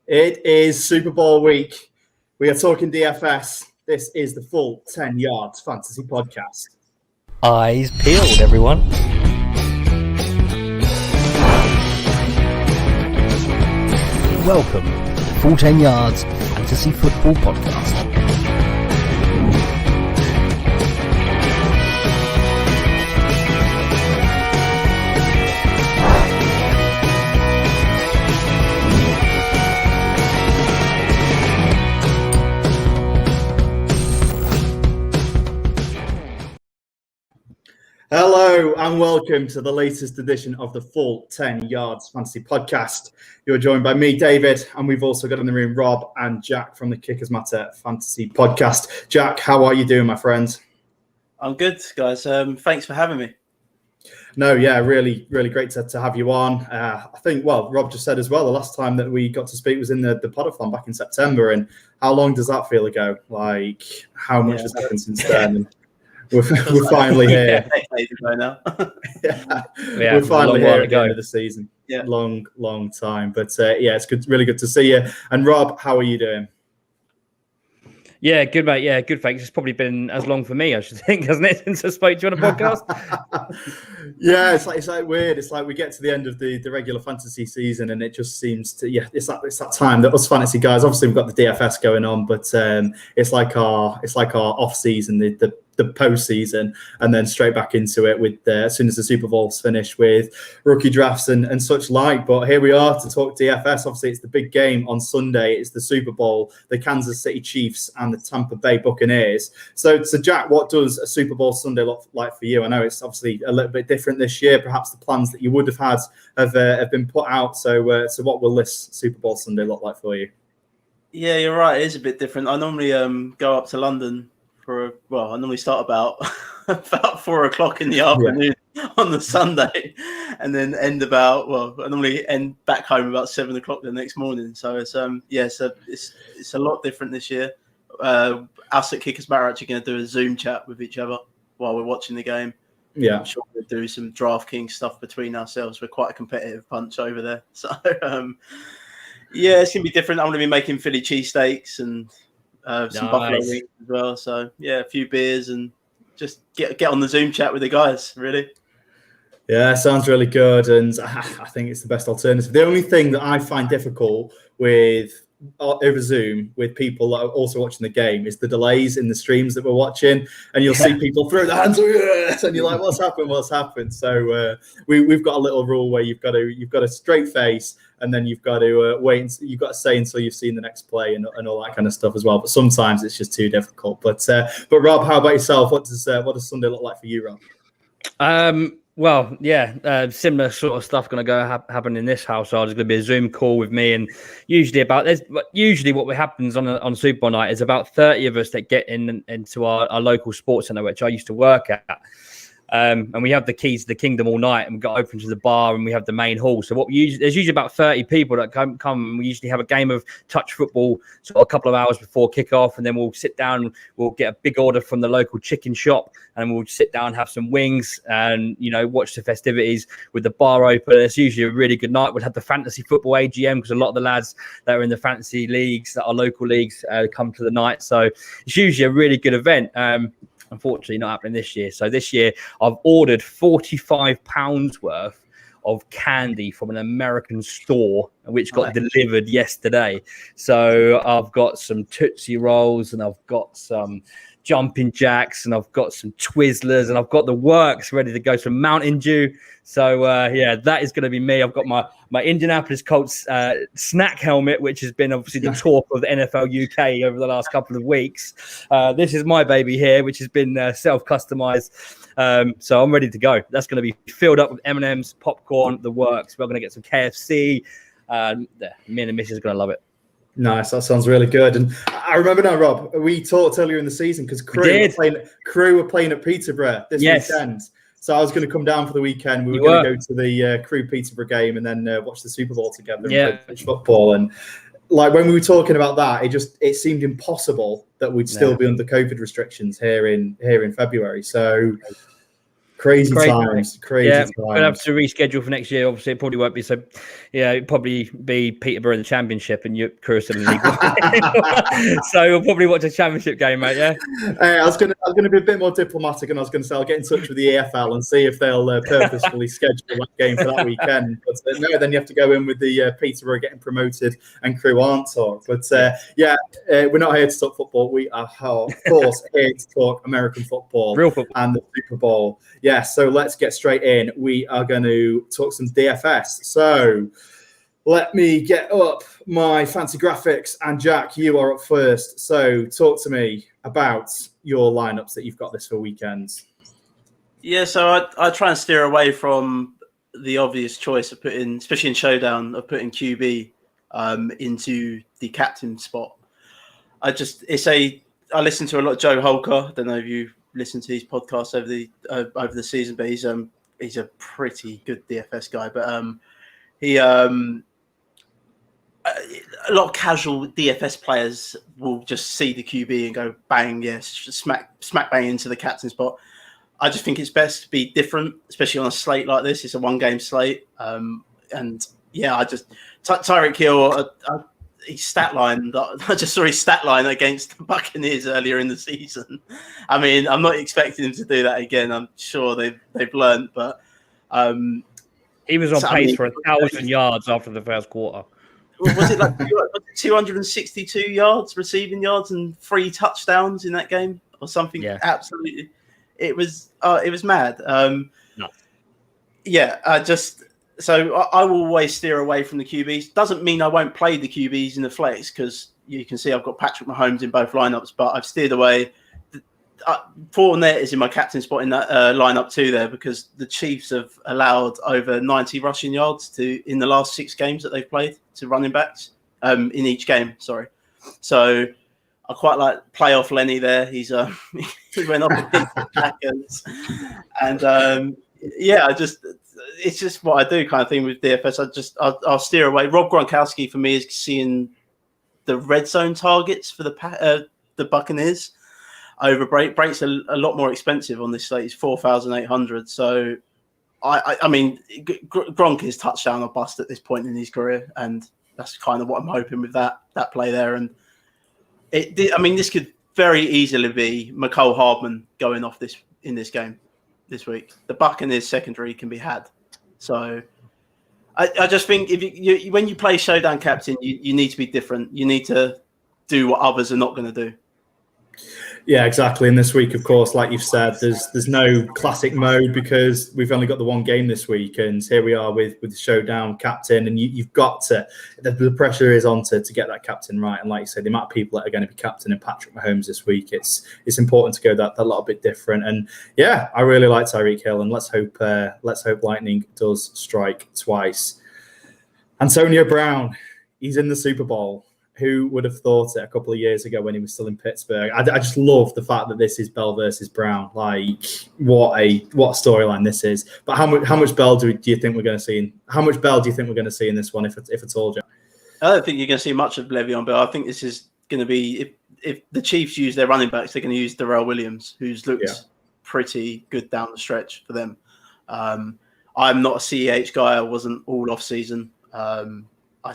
It is Super Bowl week. We are talking DFS. This is the full 10 Yards Fantasy Podcast. Eyes peeled, everyone. Welcome to the Full 10 Yards Fantasy Football Podcast. Hello and welcome to the latest edition of the Full 10 Yards Fantasy Podcast. You're joined by me, David, and we've also got in the room Rob and Jack from the Kickers Matter Fantasy Podcast. Jack, how are you doing, my friend? I'm good, guys. Thanks for having me. No, yeah, really great to have you on. I think, Rob just said as well, the last time that we got to speak was in the Podathon back in September. And how long does that feel ago? Like, how much has happened since then? And we're finally here. Now. We're finally here at the end of the season. Yeah. Long time. But it's good, really good to see you. And Rob, how are you doing? Yeah, good, mate. Yeah, good, thanks. It's probably been as long for me, I should think, hasn't it, since I spoke to you on a podcast? Yeah, it's like weird. It's like we get to the end of the regular fantasy season and it just seems to, it's that time that us fantasy guys, obviously we've got the DFS going on, but it's like our off season, the postseason, and then straight back into it with as soon as the Super Bowl's finished with rookie drafts and such like. But here we are to talk DFS. Obviously, it's the big game on Sunday. It's the Super Bowl, the Kansas City Chiefs and the Tampa Bay Buccaneers. So Jack, what does a Super Bowl Sunday look like for you? I know it's obviously a little bit different this year. Perhaps the plans that you would have had have been put out. So what will this Super Bowl Sunday look like for you? Yeah, you're right. It is a bit different. I normally go up to London I normally start about 4 o'clock in the afternoon on the Sunday, and then I normally end back home about 7 o'clock the next morning. So it's it's a lot different this year. Us at Kickers Matter are actually going to do a Zoom chat with each other while we're watching the game. Yeah, I'm sure we'll do some DraftKings stuff between ourselves. We're quite a competitive bunch over there. So it's going to be different. I'm going to be making Philly cheesesteaks and some buffalo wings as well. So a few beers and just get on the Zoom chat with the guys, really. Yeah, sounds really good, and I think it's the best alternative. The only thing that I find difficult with over Zoom with people that are also watching the game is the delays in the streams that we're watching, and you'll see people throw their hands, and you're like, what's happened? So we've got a little rule where you've got a straight face, and then you've got to wait. You've got to say until you've seen the next play and all that kind of stuff as well. But sometimes it's just too difficult. But Rob, how about yourself? What does Sunday look like for you, Rob? Similar sort of stuff going to happen in this household. There's going to be a Zoom call with me, and usually what happens on Super Bowl night is about 30 of us that get into our local sports centre, which I used to work at. And we have the keys to the kingdom all night, and we got open to the bar, and we have the main hall. So there's usually about 30 people that come, and we usually have a game of touch football sort of a couple of hours before kickoff, and then we'll sit down. We'll get a big order from the local chicken shop, and we'll sit down, have some wings, and watch the festivities with the bar open. It's usually a really good night. We'll have the fantasy football AGM because a lot of the lads that are in the fantasy leagues, that are local leagues, come to the night. So it's usually a really good event. Unfortunately, not happening this year. So this year, I've ordered £45 worth of candy from an American store, which got delivered yesterday. So I've got some Tootsie Rolls, and I've got some Jumping Jacks, and I've got some Twizzlers, and I've got the works ready to go, some Mountain Dew. So that is going to be me. I've got my Indianapolis Colts snack helmet, which has been obviously the talk of the NFL UK over the last couple of weeks. This is my baby here, which has been self-customized. So I'm ready to go. That's going to be filled up with M&Ms, popcorn, the works. We're going to get some KFC. Me and the missus are going to love it. Nice, that sounds really good. And I remember now, Rob, we talked earlier in the season because Crew were playing at Peterborough this weekend. So I was going to come down for the weekend. We were going to go to the Crew Peterborough game and then watch the Super Bowl together and play football. And like when we were talking about that, it seemed impossible that we'd still be under COVID restrictions here in February. So Crazy times. We're gonna have to reschedule for next year. Obviously, it probably won't be so. Yeah, it'll probably be Peterborough in the Championship and you Cruiser in the League. So we'll probably watch a Championship game, mate. Yeah. I was gonna be a bit more diplomatic, and I was gonna say I'll get in touch with the EFL and see if they'll purposefully schedule that game for that weekend. But no, then you have to go in with the Peterborough getting promoted and Crewe aren't talk. But we're not here to talk football. We are, of course, here to talk American football, Real football, and the Super Bowl. Yeah, so let's get straight in. We are going to talk some DFS. So let me get up my fancy graphics. And Jack, you are up first. So talk to me about your lineups that you've got this for weekends. Yeah, so I try and steer away from the obvious choice of putting, especially in Showdown, of putting QB into the captain spot. I listen to a lot of Joe Holker. I don't know if you listened to his podcast over the season, but he's a pretty good DFS guy. But a lot of casual DFS players will just see the QB and go bang, yes, smack bang into the captain spot. I just think it's best to be different, especially on a slate like this. It's a one-game slate, and yeah, Tyreek Hill. His stat line. I just saw his stat line against the Buccaneers earlier in the season. I mean, I'm not expecting him to do that again. I'm sure they've learned, but he was on pace for 1,000 yards after the first quarter. Was it like 262 yards, receiving yards, and 3 touchdowns in that game, or something? Yeah. Absolutely. It was mad. No. Yeah, So I will always steer away from the QBs. Doesn't mean I won't play the QBs in the flex, because you can see I've got Patrick Mahomes in both lineups, but I've steered away. Fournette is in my captain spot in that lineup too there, because the Chiefs have allowed over 90 rushing yards in the last 6 games that they've played to running backs in each game. Sorry. So I quite like playoff Lenny there. He went up against the Packers. And it's just what I do kind of thing with DFS. I'll steer away. Rob Gronkowski for me is seeing the red zone targets for the Buccaneers over Break. Break's a lot more expensive on this slate. It's 4,800. So I mean, Gronk is touchdown or bust at this point in his career, and that's kind of what I'm hoping with that play there. And this could very easily be McCole Hardman going off in this game this week. The Buccaneers secondary can be had. So I just think if you when you play Showdown Captain, you need to be different. You need to do what others are not going to do. Yeah, exactly. And this week, of course, like you've said, there's no classic mode because we've only got the one game this week, and here we are with the Showdown Captain, and you've got to. The pressure is on to get that captain right, and like you said, the amount of people that are going to be captaining Patrick Mahomes this week, it's important to go that little bit different. And yeah, I really like Tyreek Hill, and let's hope lightning does strike twice. Antonio Brown, he's in the Super Bowl. Who would have thought it a couple of years ago when he was still in Pittsburgh? I just love the fact that this is Bell versus Brown. Like, what a storyline this is. But how much Bell do you think we're going to see? How much Bell do you think we're going to see in this one, if at all, Jack? I don't think you're going to see much of Le'Veon Bell. I think this is going to be if the Chiefs use their running backs, they're going to use Darrell Williams, who's looked pretty good down the stretch for them. I'm not a CEH guy. I wasn't all off season. I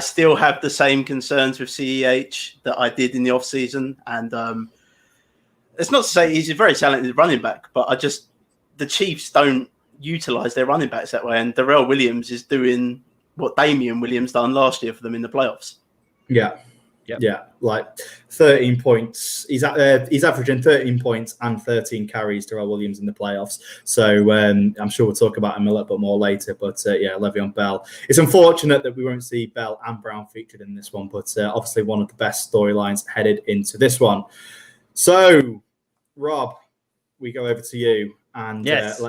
still have the same concerns with CEH that I did in the off season, and it's not to say he's a very talented running back, but the Chiefs don't utilize their running backs that way, and Darrell Williams is doing what Damian Williams done last year for them in the playoffs. Yeah. Yep. Yeah, like 13 points. He's averaging 13 points and 13 carries to Darrell Williams in the playoffs. So I'm sure we'll talk about him a little bit more later. But Le'Veon Bell. It's unfortunate that we won't see Bell and Brown featured in this one, but obviously one of the best storylines headed into this one. So, Rob, we go over to you, and yes.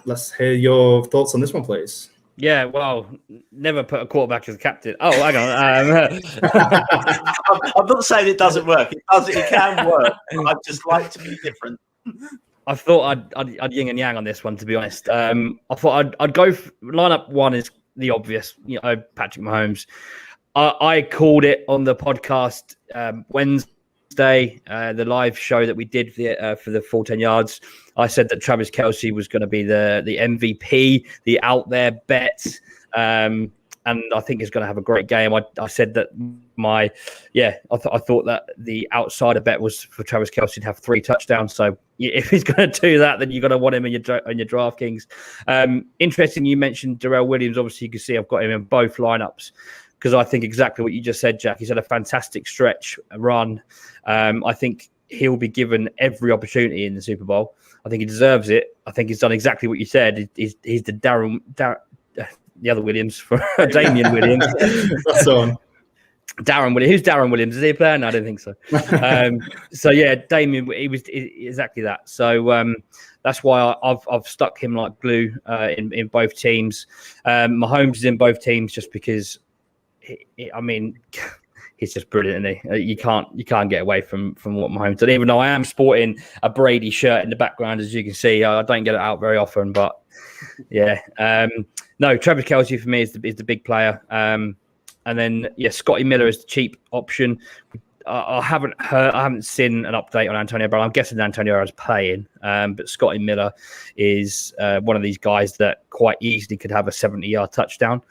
Let's hear your thoughts on this one, please. Yeah, well, never put a quarterback as a captain. Oh, hang on. I'm not saying it doesn't work. It can work. I'd just like to be different. I thought I'd yin and yang on this one, to be honest. I thought I'd go lineup one is the obvious, Patrick Mahomes. I called it on the podcast Wednesday Wednesday, the live show that we did for the full 10 yards, I said that Travis Kelce was going to be the MVP, the out there bet. And I think he's going to have a great game. I said that I thought that the outsider bet was for Travis Kelce to have 3 touchdowns. So if he's going to do that, then you've got to want him in your DraftKings. Interesting, you mentioned Darrell Williams. Obviously, you can see I've got him in both lineups because I think exactly what you just said, Jack. He's had a fantastic stretch run. I think he'll be given every opportunity in the Super Bowl. I think he deserves it. I think he's done exactly what you said. He's the the other Williams for Damian Williams. That's on. Darren Williams. Who's Darren Williams? Is he a player? No, I don't think so. So yeah, Damian. He was exactly that. So that's why I've stuck him like glue in both teams. Mahomes is in both teams just because. He's just brilliant, isn't he? You can't get away from what Mahomes did. Even though I am sporting a Brady shirt in the background, as you can see, I don't get it out very often. But yeah, no, Travis Kelce for me is the big player. And then Scotty Miller is the cheap option. I haven't seen an update on Antonio Brown. I'm guessing Antonio Brown is playing, but Scotty Miller is one of these guys that quite easily could have a 70-yard touchdown.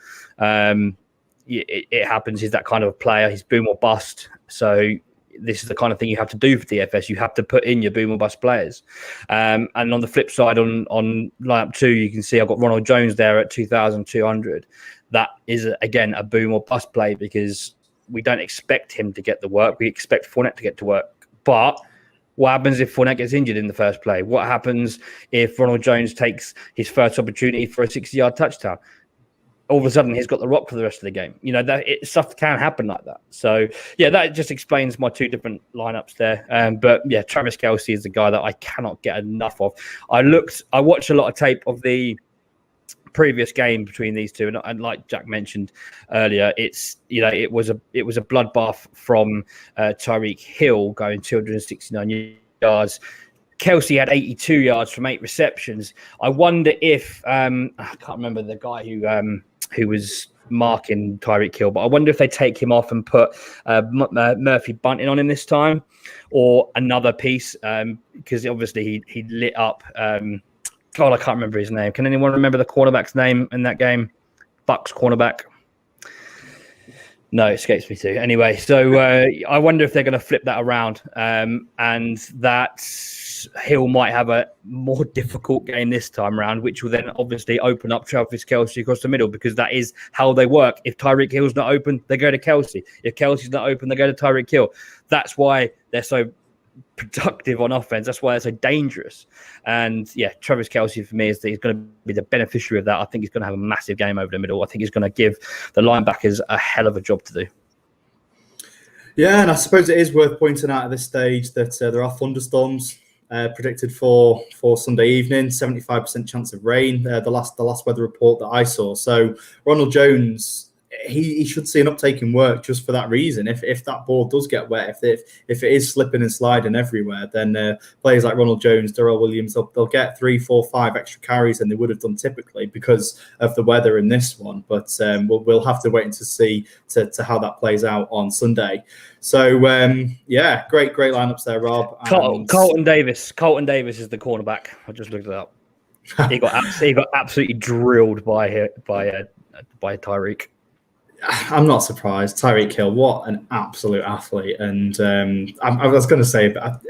It happens. He's that kind of player. He's boom or bust. So this is the kind of thing you have to do for DFS. You have to put in your boom or bust players. And on the flip side, on lineup 2, you can see I've got Ronald Jones there at 2,200. That is, again, a boom or bust play because we don't expect him to get the work. We expect Fournette to get to work. But what happens if Fournette gets injured in the first play? What happens if Ronald Jones takes his first opportunity for a 60-yard touchdown? All of a sudden, he's got the rock for the rest of the game. Stuff can happen like that. So, that just explains my 2 different lineups there. But Travis Kelce is the guy that I cannot get enough of. I watched a lot of tape of the previous game between these two, and like Jack mentioned earlier, it was a bloodbath from Tyreek Hill going 269 yards. Kelce had 82 yards from 8 receptions. I wonder if I can't remember the guy who was marking Tyreek Hill, but I wonder if they take him off and put Murphy Bunting on him this time, or another piece, because obviously he lit up. God, I can't remember his name. Can anyone remember the cornerback's name in that game? Bucks cornerback. No, it escapes me too. Anyway, so I wonder if they're going to flip that around, and that Hill might have a more difficult game this time around, which will then obviously open up Travis Kelce across the middle, because that is how they work. If Tyreek Hill's not open, they go to Kelce. If Kelce's not open, they go to Tyreek Hill. That's why they're so productive on offense. That's why they're so dangerous. And Travis Kelce for me he's going to be the beneficiary of that. I think he's going to have a massive game over the middle. I think he's going to give the linebackers a hell of a job to do. Yeah, and I suppose it is worth pointing out at this stage that there are thunderstorms predicted for Sunday evening. 75% chance of rain. The last weather report that I saw. So Ronald Jones, he should see an uptake in work just for that reason. If that ball does get wet, if it is slipping and sliding everywhere, then players like Ronald Jones, Darrell Williams, they'll get 3, 4, 5 extra carries than they would have done typically because of the weather in this one. But we'll have to wait to see to how that plays out on Sunday. So great lineups there, Rob. Colton Davis. Colton Davis is the cornerback. I just looked it up. He got absolutely drilled by Tyreek. I'm not surprised. Tyreek Hill, what an absolute athlete. And I was going to say, but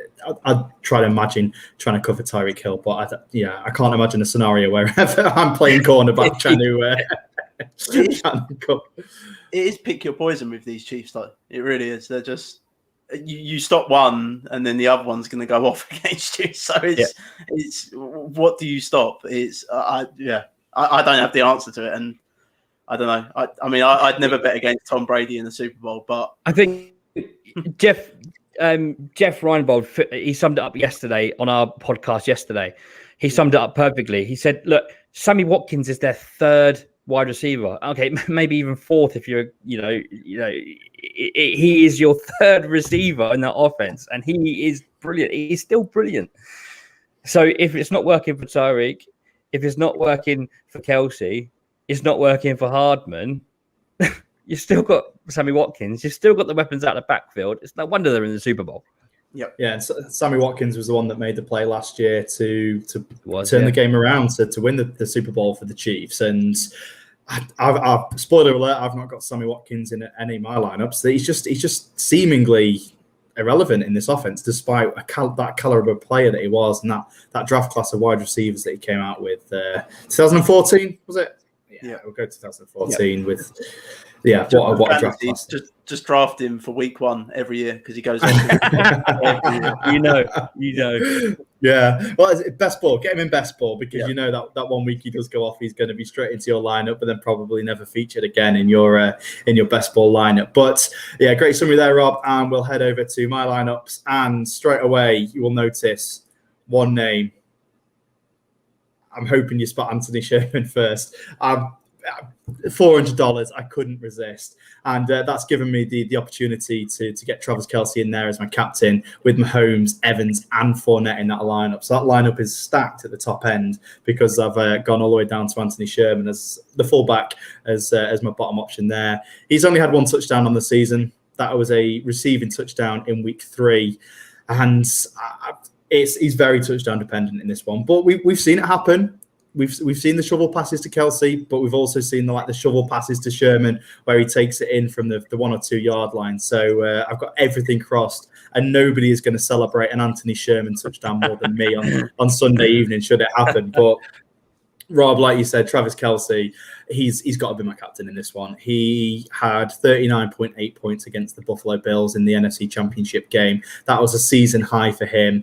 I'd try to imagine trying to cover Tyreek Hill, but I can't imagine a scenario where I'm playing cornerback trying to cover. It is pick your poison with these Chiefs, though. It really is. They're just you stop one, and then the other one's going to go off against you. So it's what do you stop? It's I don't have the answer to it, and I don't know. I'd never bet against Tom Brady in the Super Bowl, but I think Jeff Reinbold, he summed it up yesterday on our podcast yesterday. He summed it up perfectly. He said, look, Sammy Watkins is their 3rd wide receiver. Okay, maybe even 4th if you're, he is your 3rd receiver in that offense, and he is brilliant. He's still brilliant. So if it's not working for Tyreek, if it's not working for Kelce, it's not working for Hardman, you've still got Sammy Watkins. You've still got the weapons out of the backfield. It's no wonder they're in the Super Bowl. Yep. Yeah, and Sammy Watkins was the one that made the play last year to turn yeah. the game around to win the Super Bowl for the Chiefs. And I've spoiler alert, I've not got Sammy Watkins in any of my lineups. He's just seemingly irrelevant in this offense, despite that caliber of player that he was, and that draft class of wide receivers that he came out with. 2014 was it? Yeah, we'll go 2014 with. Yeah, what a draft class. Just draft him for week 1 every year because he goes every year. You know. Yeah, well, it's best ball. Get him in best ball because you know that 1 week he does go off, he's going to be straight into your lineup, but then probably never featured again in your best ball lineup. But yeah, great summary there, Rob. And we'll head over to my lineups, and straight away you will notice one name. I'm hoping you spot Anthony Sherman first. $400, I couldn't resist, and that's given me the opportunity to get Travis Kelce in there as my captain, with Mahomes, Evans, and Fournette in that lineup. So that lineup is stacked at the top end because I've gone all the way down to Anthony Sherman as the fullback as my bottom option there. He's only had 1 touchdown on the season. That was a receiving touchdown in week 3, and he's very touchdown dependent in this one. But we've seen it happen. We've seen the shovel passes to Kelce, but we've also seen the shovel passes to Sherman where he takes it in from the 1 or 2 yard line. So I've got everything crossed, and nobody is going to celebrate an Anthony Sherman touchdown more than me on Sunday evening should it happen. But Rob, like you said, Travis Kelce, he's got to be my captain in this one. He had 39.8 points against the Buffalo Bills in the NFC Championship game. That was a season high for him.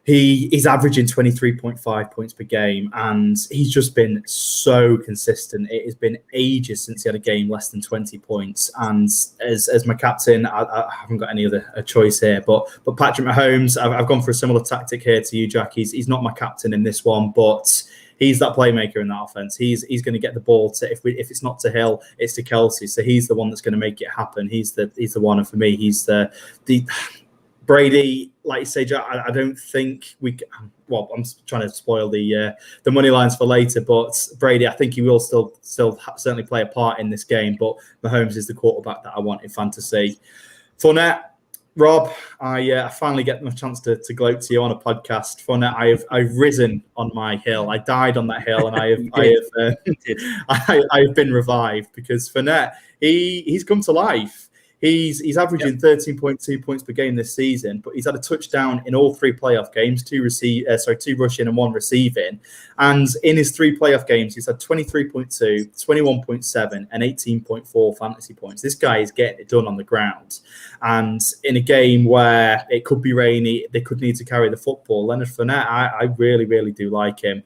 He's averaging 23.5 points per game, and he's just been so consistent. It has been ages since he had a game less than 20 points. And as my captain, I haven't got any other choice here. But Patrick Mahomes, I've gone for a similar tactic here to you, Jack. He's not my captain in this one, but he's that playmaker in that offense. He's going to get the ball to if it's not to Hill, it's to Kelce. So he's the one that's going to make it happen. He's the one, and for me, he's the Brady, like you say, Jack, I don't think we. Well, I'm trying to spoil the money lines for later, but Brady, I think he will still certainly play a part in this game. But Mahomes is the quarterback that I want in fantasy. Fournette, Rob, I finally get my chance to gloat to you on a podcast. Fournette, I've risen on my hill. I died on that hill, and I have been revived because Fournette, he's come to life. He's averaging 13.2 points per game this season, but he's had a touchdown in all 3 playoff games, 2 rushing and 1 receiving. And in his 3 playoff games, he's had 23.2, 21.7, and 18.4 fantasy points. This guy is getting it done on the ground. And in a game where it could be rainy, they could need to carry the football. Leonard Fournette, I really, really do like him.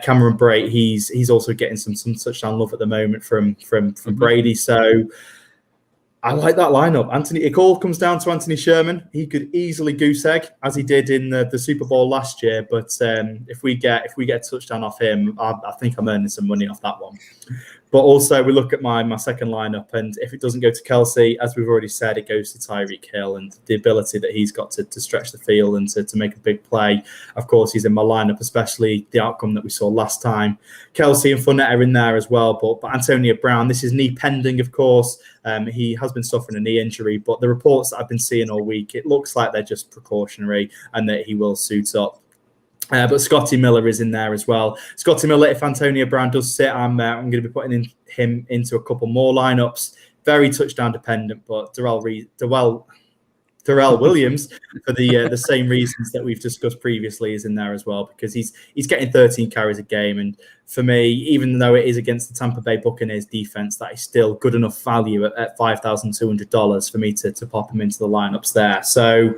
Cameron Brate, he's also getting some touchdown love at the moment from Brady. So I like that lineup. It all comes down to Anthony Sherman. He could easily goose egg, as he did in the Super Bowl last year. But if we get a touchdown off him, I think I'm earning some money off that one. But also, we look at my second lineup, and if it doesn't go to Kelce, as we've already said, it goes to Tyreek Hill, and the ability that he's got to stretch the field and to make a big play. Of course, he's in my lineup, especially the outcome that we saw last time. Kelce and Fournette are in there as well, but Antonio Brown, this is knee pending, of course. He has been suffering a knee injury, but the reports that I've been seeing all week, it looks like they're just precautionary and that he will suit up. But Scotty Miller is in there as well. Scotty Miller, if Antonio Brown does sit, I'm going to be putting him into a couple more lineups. Very touchdown dependent, but Darrell Williams, for the same reasons that we've discussed previously, is in there as well because he's getting 13 carries a game. And for me, even though it is against the Tampa Bay Buccaneers defense, that is still good enough value at $5,200 for me to pop him into the lineups there. So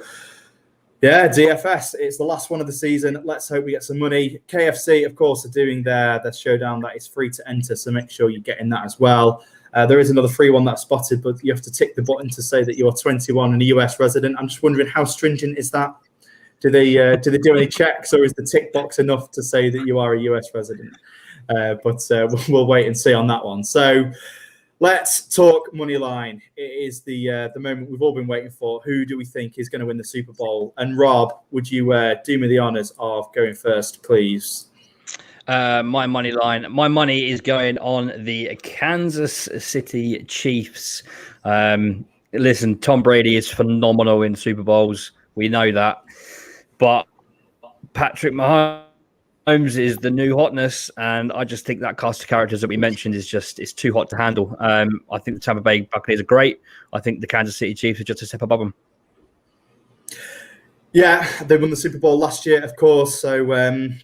yeah, DFS, it's the last one of the season. Let's hope we get some money. KFC, of course, are doing their showdown that is free to enter, so make sure you get in that as well. There is another free one that's spotted, but you have to tick the button to say that you're 21 and a US resident. I'm just wondering, how stringent is that? Do they do any checks, or is the tick box enough to say that you are a US resident? But we'll wait and see on that one. So let's talk money line. It is the moment we've all been waiting for. Who do we think is going to win the Super Bowl? And Rob, would you do me the honors of going first, please? My money line. My money is going on the Kansas City Chiefs. Listen, Tom Brady is phenomenal in Super Bowls. We know that. But Patrick Mahomes is the new hotness, and I just think that cast of characters that we mentioned it's too hot to handle. I think the Tampa Bay Buccaneers are great. I think the Kansas City Chiefs are just a step above them. Yeah, they won the Super Bowl last year, of course. So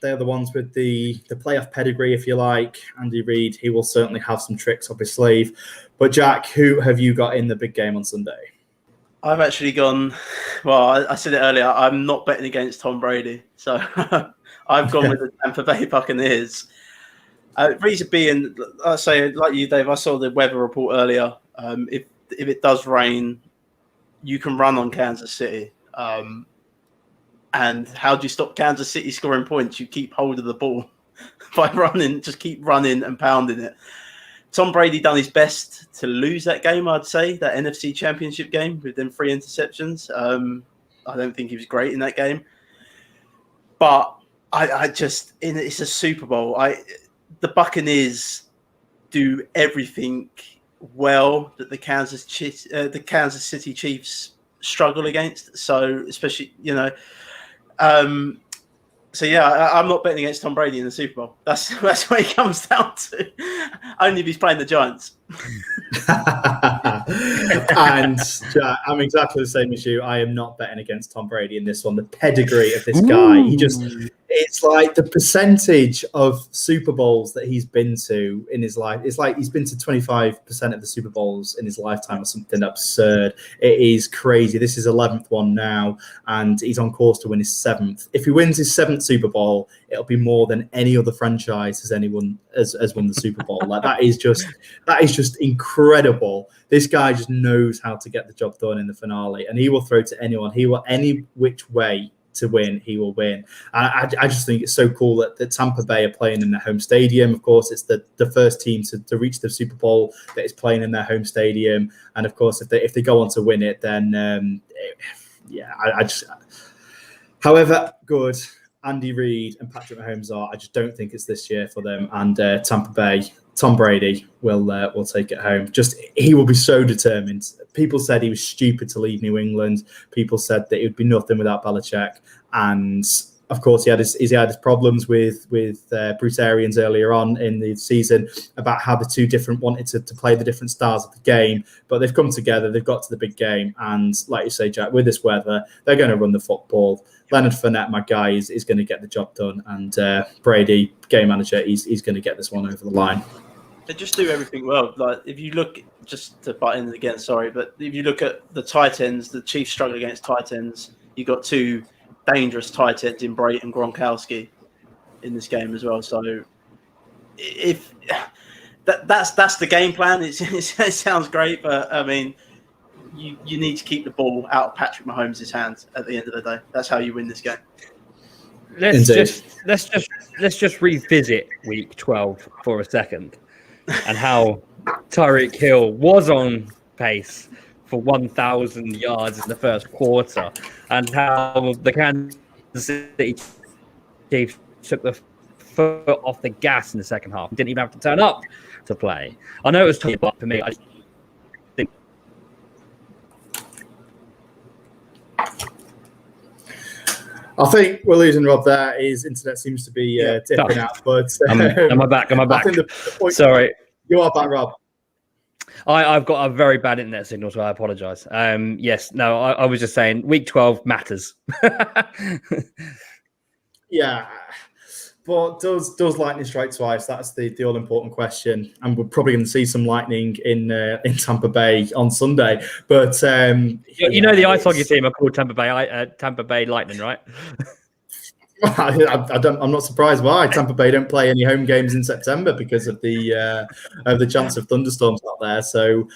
they're the ones with the playoff pedigree, if you like. Andy Reid, he will certainly have some tricks up his sleeve. But Jack, who have you got in the big game on Sunday? I've actually gone. Well, I said it earlier. I'm not betting against Tom Brady, so I've gone with the Tampa Bay Buccaneers. Reason being, I say like you, Dave. I saw the weather report earlier. If it does rain, you can run on Kansas City. And how do you stop Kansas City scoring points? You keep hold of the ball by running. Just keep running and pounding it. Tom Brady done his best to lose that game, I'd say, that NFC Championship game with them 3 interceptions. I don't think he was great in that game. But it's a Super Bowl. The Buccaneers do everything well that the Kansas City Chiefs struggle against. So especially, so yeah, I'm not betting against Tom Brady in the Super Bowl. That's what it comes down to. Only if he's playing the Giants. And I'm exactly the same as you. I am not betting against Tom Brady in this one. The pedigree of this guy, it's like the percentage of Super Bowls that he's been to in his life. It's like he's been to 25% of the Super Bowls in his lifetime or something absurd. It is crazy. This is 11th one now, and he's on course to win his 7th. If he wins his 7th Super Bowl, it'll be more than any other franchise has won the Super Bowl. Like that is just incredible. This guy just knows how to get the job done in the finale, and he will throw to anyone. He will any which way to win, he will win. I just think it's so cool that Tampa Bay are playing in their home stadium. Of course, it's the first team to reach the Super Bowl that is playing in their home stadium. And of course, if they go on to win it, then however good Andy Reid and Patrick Mahomes are, I just don't think it's this year for them. And Tampa Bay, Tom Brady will take it home. Just he will be so determined. People said he was stupid to leave New England. People said that it would be nothing without Belichick. And of course, he had his problems with Bruce Arians earlier on in the season about how the two different wanted to play the different styles of the game. But they've come together. They've got to the big game. And like you say, Jack, with this weather, they're going to run the football. Leonard Fournette, my guy, is going to get the job done. And Brady, game manager, he's going to get this one over the line. They just do everything well. Like if you look, just to butt in again, sorry, but if you look at the tight ends, the Chiefs struggle against tight ends. You got two dangerous tight ends in Brady and Gronkowski in this game as well. So if that's the game plan, it sounds great, but I mean, you need to keep the ball out of Patrick Mahomes' hands at the end of the day. That's how you win this game. Let's just revisit Week 12 for a second, and how Tyreek Hill was on pace for 1,000 yards in the first quarter, and how the Kansas City Chiefs took the foot off the gas in the second half. Didn't even have to turn up to play. I know it was tough, but for me, I just think. I think we're losing Rob there. His internet seems to be dipping out. But am I back? I think sorry. You are back, Rob. I've got a very bad internet signal, so I apologise. Yes, no, I was just saying Week 12 matters. Yeah, but does lightning strike twice? That's the all important question, and we're probably going to see some lightning in Tampa Bay on Sunday. But you know the ice hockey team are called Tampa Bay Lightning, right? I'm not surprised why Tampa Bay don't play any home games in September because of the chance of thunderstorms out there. So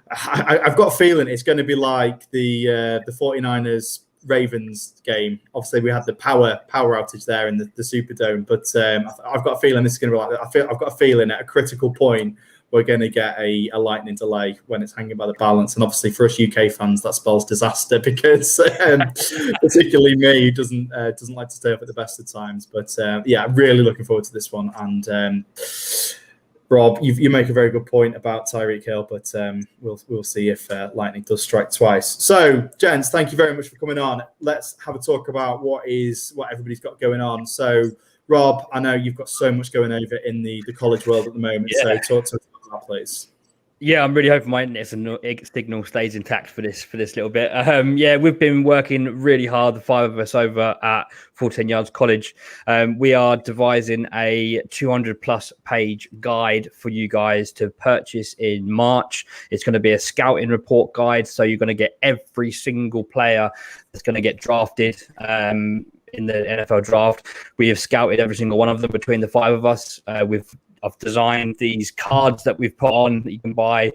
I've got a feeling it's going to be like the 49ers Ravens game. Obviously, we had the power outage there in the Superdome, but I've got a feeling this is going to be like that. I've got a feeling at a critical point we're going to get a lightning delay when it's hanging by the balance. And obviously for us UK fans, that spells disaster because particularly me, who doesn't like to stay up at the best of times. But I'm really looking forward to this one. And Rob, you make a very good point about Tyreek Hill, but we'll see if lightning does strike twice. So, gents, thank you very much for coming on. Let's have a talk about what everybody's got going on. So, Rob, I know you've got so much going over in the college world at the moment. Yeah. So, talk to us about that, please. Yeah, I'm really hoping my internet signal stays intact for this little bit. We've been working really hard, the 5 of us over at 14 Yards College. We are devising a 200+ page guide for you guys to purchase in March. It's going to be a scouting report guide, so you're going to get every single player that's going to get drafted in the NFL draft. We have scouted every single one of them between the 5 of us. I've designed these cards that we've put on that you can buy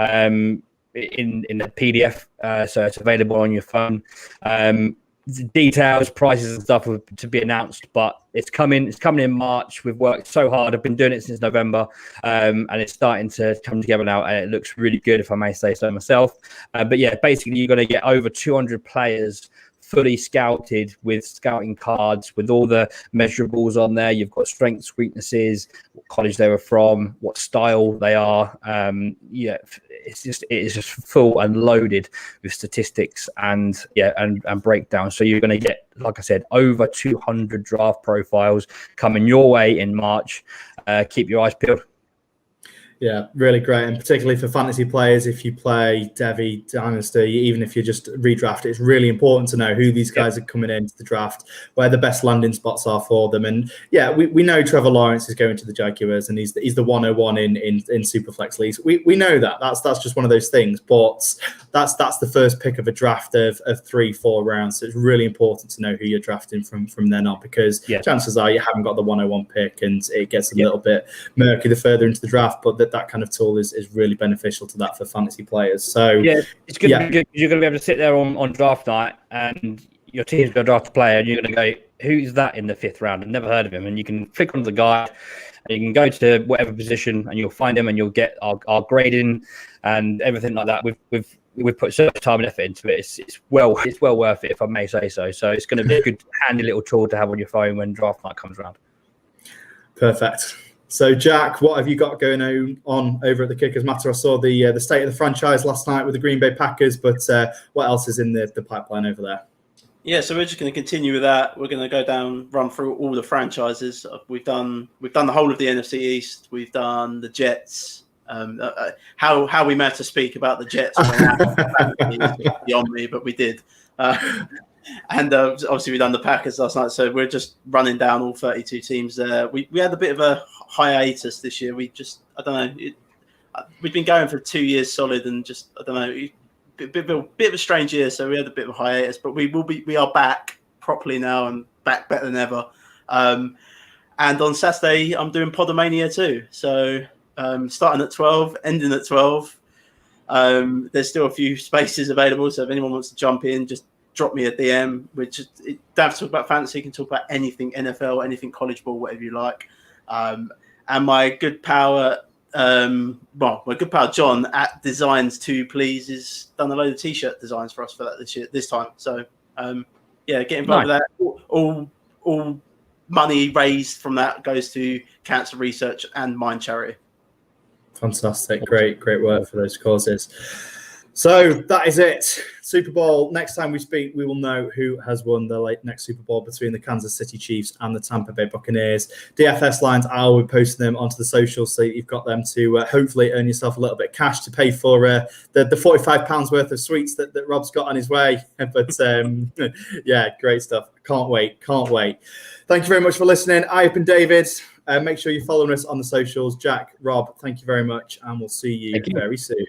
in the PDF, so it's available on your phone. Details, prices, and stuff are to be announced, but it's coming. It's coming in March. We've worked so hard. I've been doing it since November, and it's starting to come together now. And it looks really good, if I may say so myself. But yeah, basically, you're going to get over 200 players fully scouted with scouting cards with all the measurables on there. You've got strengths, weaknesses, what college they were from, what style they are. It's just full and loaded with statistics and breakdown. So you're going to get, like I said, over 200 draft profiles coming your way in March. Keep your eyes peeled. Yeah, really great. And particularly for fantasy players, if you play Devi, Dynasty, even if you just redraft, it's really important to know who these guys are coming into the draft, where the best landing spots are for them. And yeah, we know Trevor Lawrence is going to the Jaguars and he's the 101 in Superflex leagues. We know that. That's just one of those things. But that's the first pick of a draft of 3-4 rounds. So it's really important to know who you're drafting from then on, because chances are you haven't got the 101 pick and it gets a little bit murky the further into the draft. But that kind of tool is really beneficial to that for fantasy players. So it's good. You're going to be able to sit there on draft night and your team's going to draft a player and you're going to go, who's that in the 5th round? I've never heard of him. And you can click on the guide and you can go to whatever position and you'll find him and you'll get our grading and everything like that. We've put so much time and effort into it. It's well worth it, if I may say so. So it's going to be a good handy little tool to have on your phone when draft night comes around. Perfect. So, Jack, what have you got going on over at the Kickers Matter? I saw the state of the franchise last night with the Green Bay Packers, but what else is in the pipeline over there? Yeah, so we're just going to continue with that. We're going to run through all the franchises. We've done the whole of the NFC East. We've done the Jets. How we managed to speak about the Jets beyond me, but we did. And obviously we've done the Packers last night, so we're just running down all 32 teams there. We had a bit of a hiatus this year. We've been going for 2 years solid, and just a bit of a strange year. So we had a bit of a hiatus, but we are back properly now and back better than ever. And on Saturday I'm doing Podomania too. So starting at 12, ending at 12. There's still a few spaces available, so if anyone wants to jump in, just drop me a DM. Don't have to talk about fantasy. You can talk about anything NFL, anything college ball, whatever you like. And my good pal, John at Designs 2 Please has done a load of t-shirt designs for us for that this time. So get involved with that. All money raised from that goes to cancer research and Mind Charity. Fantastic, great work for those causes. So that is it. Super Bowl. Next time we speak, we will know who has won the next Super Bowl between the Kansas City Chiefs and the Tampa Bay Buccaneers. DFS lines, I will be posting them onto the socials so you've got them to hopefully earn yourself a little bit of cash to pay for the £45 worth of sweets that Rob's got on his way. But great stuff. Can't wait. Thank you very much for listening. I've been David. Make sure you're following us on the socials. Jack, Rob, thank you very much, and we'll see you very soon.